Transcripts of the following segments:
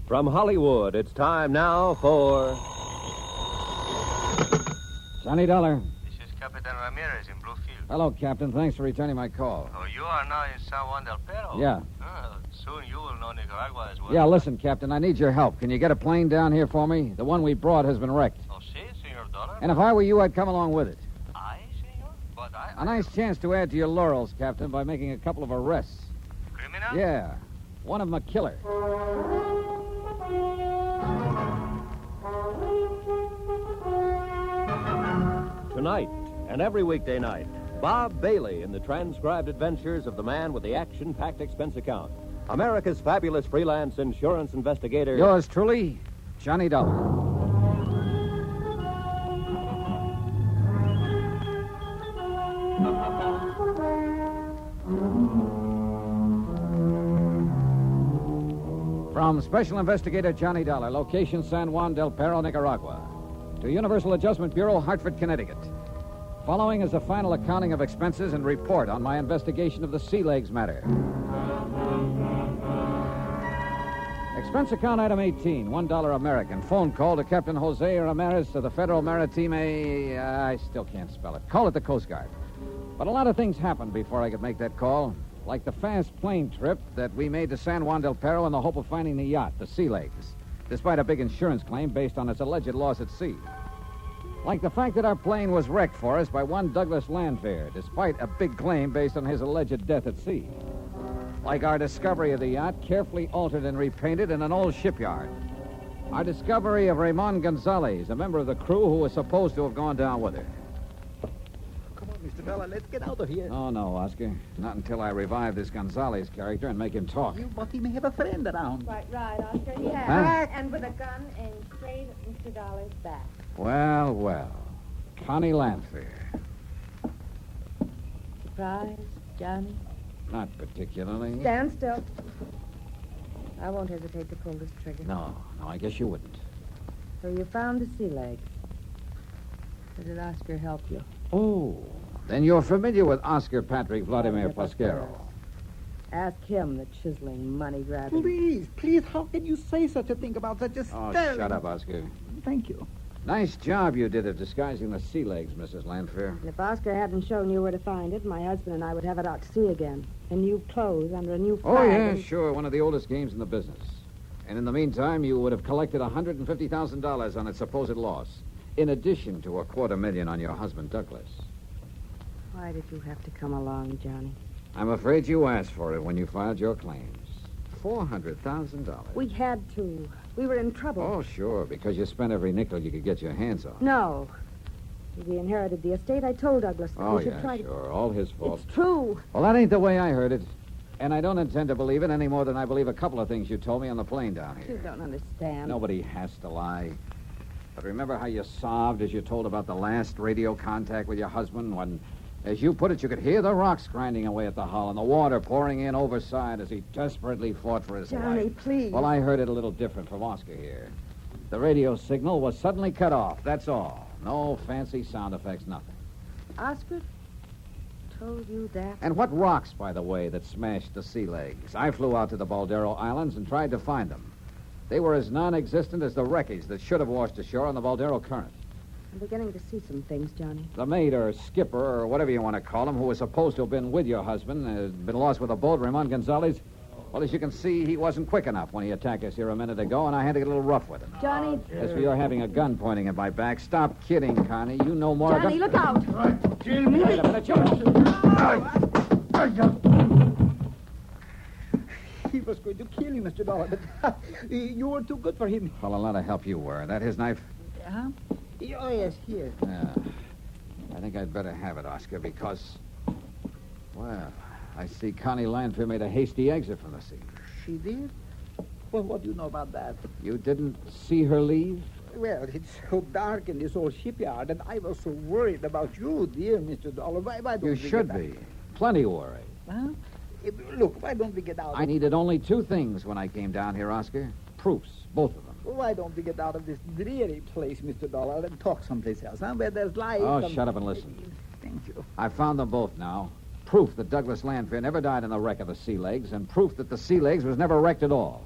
From Hollywood, it's time now for... Johnny Dollar. This is Capitan Ramirez in Bluefield. Hello, Captain. Thanks for returning my call. Oh, you are now in San Juan del Perro? Yeah. Soon you will know Nicaragua as well. Yeah, listen, Captain, I need your help. Can you get a plane down here for me? The one we brought has been wrecked. Oh, si, Senor Dollar. And if I were you, I'd come along with it. I, senor? But I... A nice chance to add to your laurels, Captain, by making a couple of arrests. Criminal? Yeah. One of them a killer. Tonight and every weekday night, Bob Bailey in the transcribed adventures of the man with the action-packed expense account. America's fabulous freelance insurance investigator. Yours truly, Johnny Dollar. From Special Investigator Johnny Dollar, location San Juan del Perro, Nicaragua, to Universal Adjustment Bureau, Hartford, Connecticut. Following is a final accounting of expenses and report on my investigation of the Sea Legs matter. Expense account item 18, $1 American. Phone call to Captain Jose Ramirez of the Federal Maritime... I still can't spell it. Call it the Coast Guard. But a lot of things happened before I could make that call. Like the fast plane trip that we made to San Juan del Perro in the hope of finding the yacht, the Sea Legs, despite a big insurance claim based on its alleged loss at sea. Like the fact that our plane was wrecked for us by one Douglas Landfair, despite a big claim based on his alleged death at sea. Like our discovery of the yacht, carefully altered and repainted in an old shipyard. Our discovery of Ramon Gonzalez, a member of the crew who was supposed to have gone down with her. Come on, Mr. Dollar, let's get out of here. Oh, no, Oscar. Not until I revive this Gonzalez character and make him talk. But he may have a friend around. Quite right, Oscar. He has. Huh? And with a gun aimed straight at Mr. Dollar's back. Well, well. Connie Landfair. Surprise, Johnny? Not particularly. Stand still. I won't hesitate to pull this trigger. No, I guess you wouldn't. So you found the Sea Legs. Or did Oscar help you? Oh, then you're familiar with Oscar Patrick Vladimir Pasquero. Ask him, the chiseling, money-grabbing. Please, how can you say such a thing about such a Oh, sterling... shut up, Oscar. Thank you. Nice job you did of disguising the Sea Legs, Mrs. Landfair. And if Oscar hadn't shown you where to find it, my husband and I would have it out to sea again. In new clothes, under a new flag. Oh, yeah, and... sure. One of the oldest games in the business. And in the meantime, you would have collected $150,000 on its supposed loss, in addition to $250,000 on your husband, Douglas. Why did you have to come along, Johnny? I'm afraid you asked for it when you filed your claims. $400,000. We had to. We were in trouble. Oh, sure, because you spent every nickel you could get your hands on. No. We inherited the estate. I told Douglas that Oh, we should yeah, try sure. All his fault. It's true. Well, that ain't the way I heard it. And I don't intend to believe it any more than I believe a couple of things you told me on the plane down You here. don't understand. Nobody has to lie. But remember how you sobbed as you told about the last radio contact with your husband when, as you put it, you could hear the rocks grinding away at the hull and the water pouring in overside as he desperately fought for his Johnny, life. please. Well, I heard it a little different from Oscar here. The radio signal was suddenly cut off, that's all. No fancy sound effects, nothing. Oscar told you that? And what rocks, by the way, that smashed the Sea Legs? I flew out to the Baldero Islands and tried to find them. They were as non-existent as the wreckage that should have washed ashore on the Baldero Current. I'm beginning to see some things, Johnny. The mate or skipper or whatever you want to call him who was supposed to have been with your husband has been lost with a boat, Ramon Gonzalez. Well, as you can see, he wasn't quick enough when he attacked us here a minute ago, and I had to get a little rough with him. Johnny. As for your having a gun pointing at my back, stop kidding, Connie. You know more... Johnny, look out. Kill me. Wait a minute, He was going to kill you, Mr. Dollar, but you were too good for him. Well, a lot of help you were. That his knife? Huh? Oh, yes, here. Yeah. I think I'd better have it, Oscar, because... Well, I see Connie Landfair made a hasty exit from the scene. She did? Well, what do you know about that? You didn't see her leave? Well, it's so dark in this old shipyard, and I was so worried about you, dear Mr. Dollar. Why don't You we should get be. Plenty worried. Huh? Look, why don't we get out? I needed only two things when I came down here, Oscar. Proofs, both of them. Why don't we get out of this dreary place, Mr. Dollar, and talk someplace else, huh? Where there's light. Oh, shut up and listen. Thank you. I found them both now. Proof that Douglas Landfair never died in the wreck of the Sea Legs, and proof that the Sea Legs was never wrecked at all.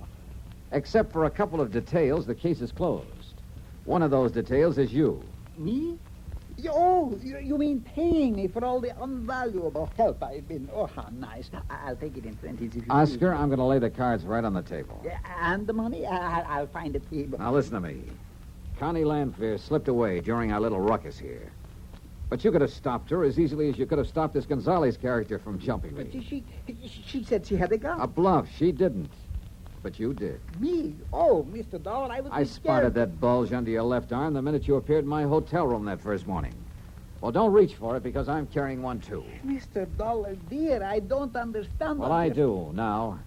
Except for a couple of details, the case is closed. One of those details is you. Me? Oh, you mean paying me for all the unvaluable help I've been... Oh, how nice. I'll take it in 20s if you Oscar, please. I'm going to lay the cards right on the table. Yeah, and the money? I'll find it for you. Now, listen to me. Connie Lanfear slipped away during our little ruckus here. But you could have stopped her as easily as you could have stopped this Gonzalez character from jumping But me. she said she had a gun. A bluff. She didn't. But you did. Me? Oh, Mr. Dollar, I spotted that bulge under your left arm the minute you appeared in my hotel room that first morning. Well, don't reach for it because I'm carrying one, too. Mr. Dollar, dear, I don't understand. Well, I do now.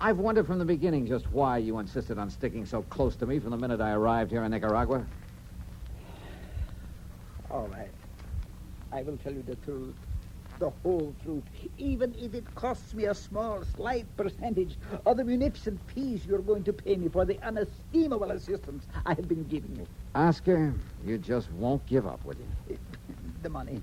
I've wondered from the beginning just why you insisted on sticking so close to me from the minute I arrived here in Nicaragua. All right. I will tell you the truth. The whole truth. Even if it costs me a small, slight percentage of the munificent fees you're going to pay me for the unestimable assistance I have been giving you. Oscar, you just won't give up, would you? The money.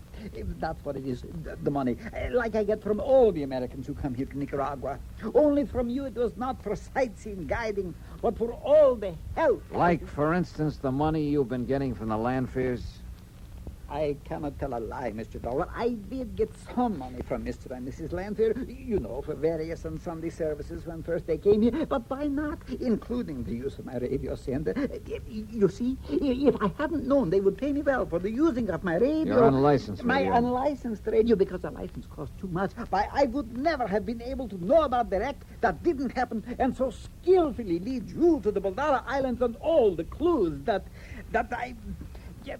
That's what it is. The money. Like I get from all the Americans who come here to Nicaragua. Only from you it was not for sightseeing, guiding, but for all the help. Like, for instance, the money you've been getting from the Lanfears? I cannot tell a lie, Mr. Dollar. I did get some money from Mr. and Mrs. Lanfear, you know, for various and Sunday services when first they came here, but why not, including the use of my radio sender? You see, if I hadn't known they would pay me well for the using of my radio... Your unlicensed my radio. unlicensed radio, because the license cost too much, why, I would never have been able to know about the wreck that didn't happen and so skillfully lead you to the Baldara Islands and all the clues that I... Yeah,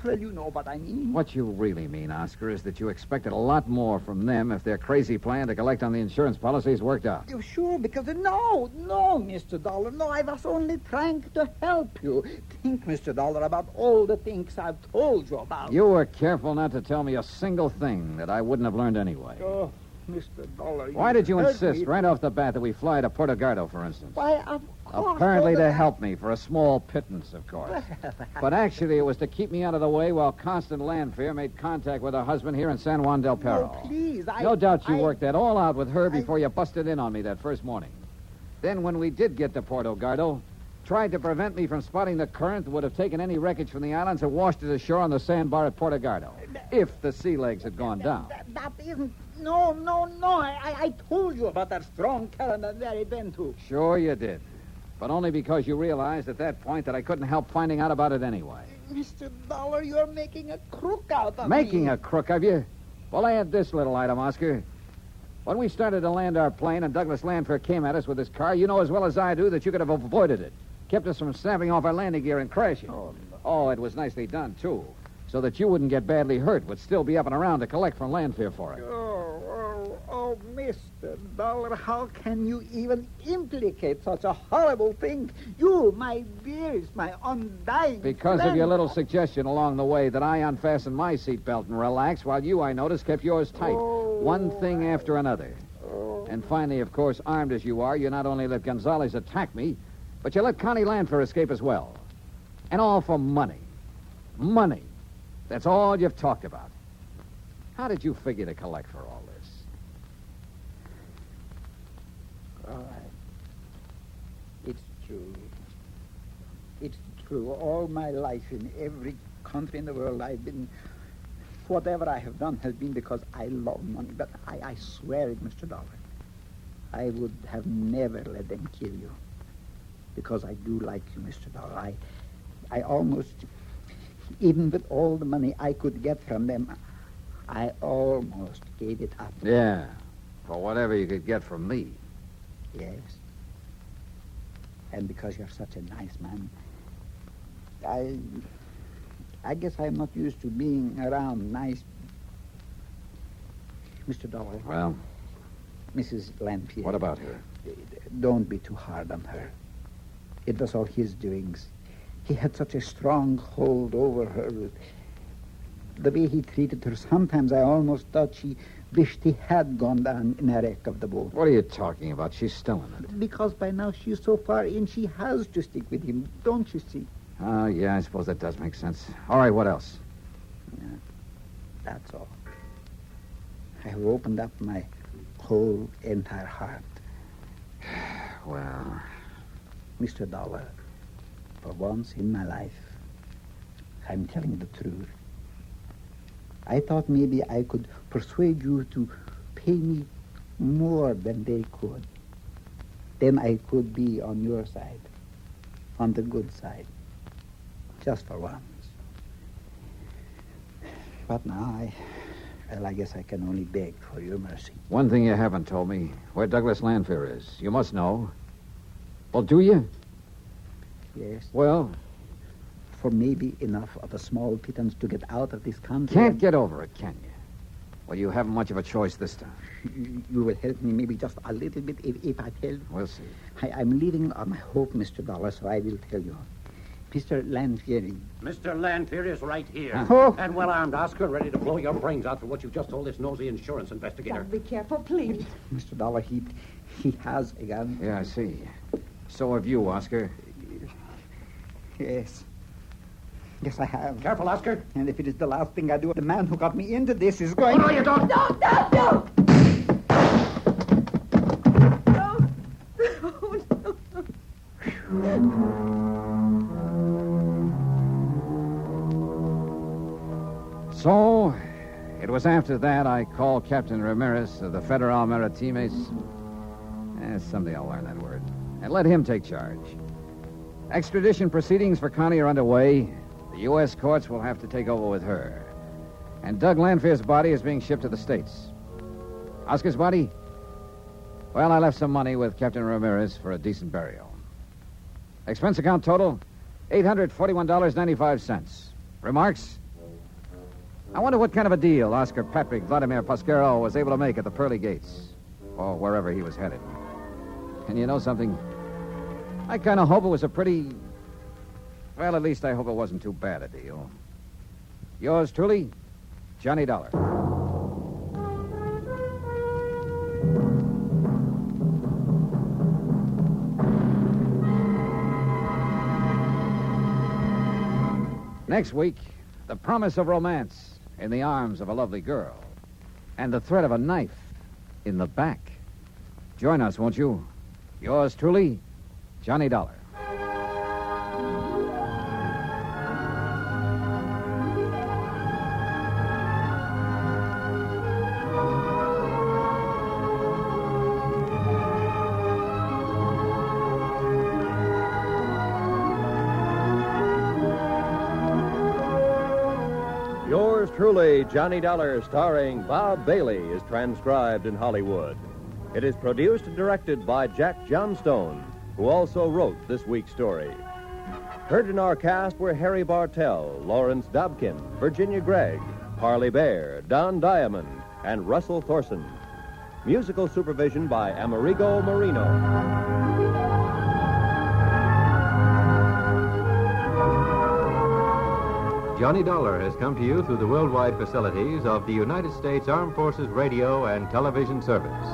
well, you know what I mean. What you really mean, Oscar, is that you expected a lot more from them if their crazy plan to collect on the insurance policies worked out. You're sure? Because no, Mr. Dollar, no, I was only trying to help you. Think, Mr. Dollar, about all the things I've told you about. You were careful not to tell me a single thing that I wouldn't have learned anyway. Oh, Mr. Dollar, Why did you hurt insist me. right off the bat that we fly to Puerto Gardo, for instance? Why, of course. Apparently so to that- help me for a small pittance, of course. But actually, it was to keep me out of the way while Constant Lanfear made contact with her husband here in San Juan del Perro. No, please, No doubt you I- worked that all out with her before you busted in on me that first morning. Then, when we did get to Puerto Gardo, tried to prevent me from spotting the current that would have taken any wreckage from the islands and washed it ashore on the sandbar at Puerto Gardo, if the sea legs had gone down. That isn't... No. I told you about that strong current at very then, too. Sure you did. But only because you realized at that point that I couldn't help finding out about it anyway. Mr. Dollar, you're making a crook out of Making me. a crook of you? Well, add this little item, Oscar. When we started to land our plane and Douglas Lanfear came at us with his car, you know as well as I do that you could have avoided it. Kept us from snapping off our landing gear and crashing. Oh, it was nicely done, too. So that you wouldn't get badly hurt, would still be up and around to collect from Lanfear for it. Oh, Mr. Dollar, how can you even implicate such a horrible thing? You, my dearest, my undying Because friend. of your little suggestion along the way that I unfastened my seatbelt and relaxed, while you, I noticed, kept yours tight. One thing after another. And finally, of course, armed as you are, you not only let Gonzalez attack me, but you let Connie Lanfear escape as well. And all for money. Money. That's all you've talked about. How did you figure to collect for all this? All right. It's true. It's true. All my life, in every country in the world, I've been... Whatever I have done has been because I love money. But I swear it, Mr. Dollar. I would have never let them kill you. Because I do like you, Mr. Dollar. I almost... Even with all the money I could get from them, I almost gave it up. Yeah, for whatever you could get from me. Yes. And because you're such a nice man, I guess I'm not used to being around nice... Mr. Dollar. Well, Mrs. Lanfear. what about her? Don't be too hard on her. It was all his doings. He had such a strong hold over her. The way he treated her, sometimes I almost thought she wished he had gone down in a wreck of the boat. What are you talking about? She's still in it. Because by now she's so far in, she has to stick with him. Don't you see? Oh, yeah, I suppose that does make sense. All right, what else? That's all. I have opened up my whole entire heart. Well, Mr. Dollar, for once in my life, I'm telling the truth. I thought maybe I could persuade you to pay me more than they could. Then I could be on your side, on the good side, just for once. But now I guess I can only beg for your mercy. One thing you haven't told me, where Douglas Lanfear is. You must know. Well, do you? Yes. Well, For maybe enough of a small pittance to get out of this country. can't get over it, can you? Well, you haven't much of a choice this time. You will help me maybe just a little bit if I tell. We'll see. I'm living on my hope, Mr. Dollar, so I will tell you. Mr. Lanfear. Mr. Lanfear is right here. Oh. And well-armed, Oscar, ready to blow your brains out for what you just told this nosy insurance investigator. Be careful, please. Mr. Dollar, he has a gun. Yeah, I see. So have you, Oscar. Yes. Yes, I have. Careful, Oscar. And if it is the last thing I do, the man who got me into this is going... Oh, no, you don't. No! So, it was after that I called Captain Ramirez of the Federal Maritimes. Someday I'll learn that word. And let him take charge. Extradition proceedings for Connie are underway. The U.S. courts will have to take over with her. And Doug Lanfear's body is being shipped to the States. Oscar's body? Well, I left some money with Captain Ramirez for a decent burial. Expense account total, $841.95. Remarks? I wonder what kind of a deal Oscar Patrick Vladimir Pasquero was able to make at the pearly gates, or wherever he was headed. And you know something? I kind of hope it was a pretty... Well, at least I hope it wasn't too bad a deal. Yours truly, Johnny Dollar. Next week, the promise of romance in the arms of a lovely girl, and the threat of a knife in the back. Join us, won't you? Yours truly, Johnny Dollar. Yours truly, Johnny Dollar, starring Bob Bailey, is transcribed in Hollywood. It is produced and directed by Jack Johnstone, who also wrote this week's story. Heard in our cast were Harry Bartell, Lawrence Dobkin, Virginia Gregg, Parley Bear, Don Diamond, and Russell Thorson. Musical supervision by Amerigo Marino. Johnny Dollar has come to you through the worldwide facilities of the United States Armed Forces Radio and Television Service.